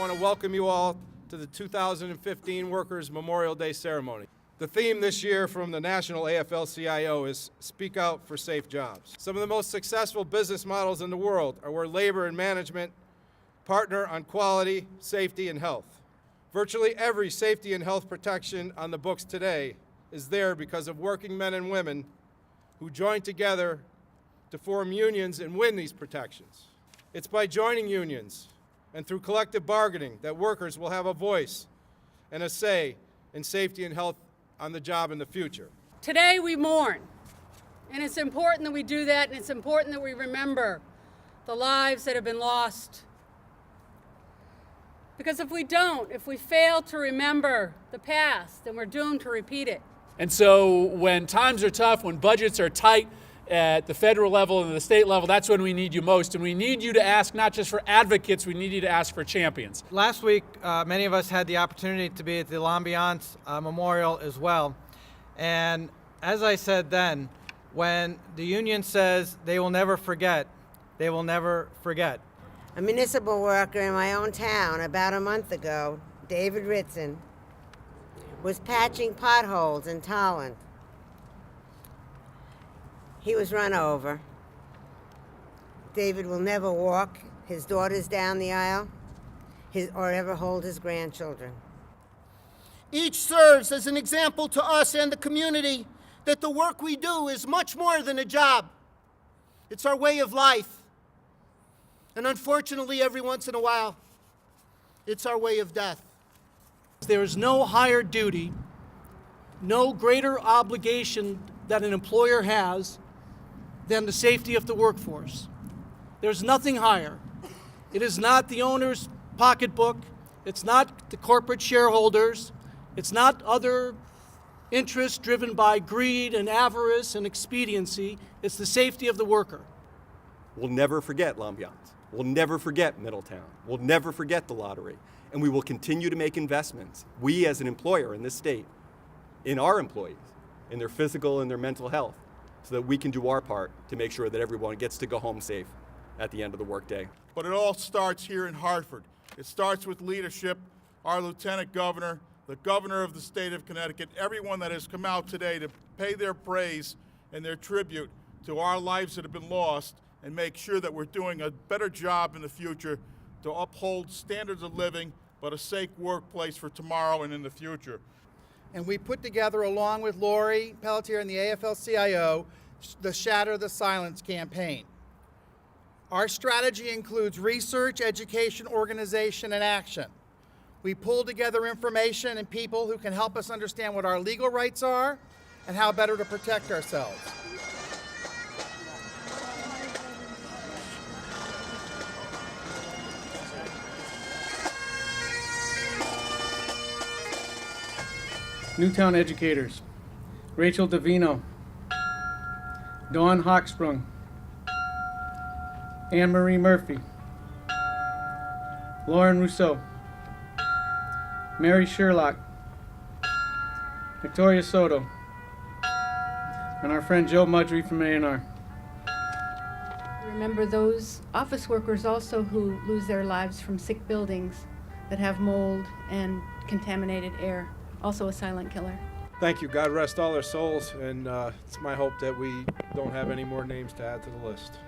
want to welcome you all to the 2015 Workers' Memorial Day ceremony. The theme this year from the National AFL-CIO is Speak Out for Safe Jobs. Some of the most successful business models in the world are where labor and management partner on quality, safety, and health. Virtually every safety and health protection on the books today is there because of working men and women who join together to form unions and win these protections. It's by joining unions and through collective bargaining that workers will have a voice and a say in safety and health on the job in the future. Today we mourn, and it's important that we do that, and it's important that we remember the lives that have been lost. Because if we don't, if we fail to remember the past, then we're doomed to repeat it. And so when times are tough, when budgets are tight at the federal level and the state level, that's when we need you most. And we need you to ask not just for advocates, we need you to ask for champions. Last week, many of us had the opportunity to be at the L'Ambiance Memorial as well. And as I said then, when the union says they will never forget, they will never forget. A municipal worker in my own town about a month ago, David Ritson, was patching potholes in Tolland. He was run over. David will never walk his daughters down the aisle or ever hold his grandchildren. Each serves as an example to us and the community that the work we do is much more than a job. It's our way of life. And unfortunately, every once in a while, it's our way of death. There is no higher duty, no greater obligation that an employer has than the safety of the workforce. There's nothing higher. It is not the owner's pocketbook. It's not the corporate shareholders. It's not other interests driven by greed and avarice and expediency. It's the safety of the worker. We'll never forget L'Ambiance. We'll never forget Middletown. We'll never forget the lottery. And we will continue to make investments, we as an employer in this state, in our employees, in their physical and their mental health, so that we can do our part to make sure that everyone gets to go home safe at the end of the workday. But it all starts here in Hartford. It starts with leadership, our Lieutenant Governor, the Governor of the state of Connecticut, everyone that has come out today to pay their praise and their tribute to our lives that have been lost and make sure that we're doing a better job in the future to uphold standards of living, but a safe workplace for tomorrow and in the future. And we put together, along with Lori Pelletier and the AFL-CIO, the Shatter the Silence campaign. Our strategy includes research, education, organization, and action. We pull together information and people who can help us understand what our legal rights are and how better to protect ourselves. Newtown educators, Rachel Davino, Dawn Hawksprung, Anne-Marie Murphy, Lauren Rousseau, Mary Sherlock, Victoria Soto, and our friend Joe Mudry from A&R. Remember those office workers also who lose their lives from sick buildings that have mold and contaminated air. Also a silent killer. Thank you. God rest all their souls, and it's my hope that we don't have any more names to add to the list.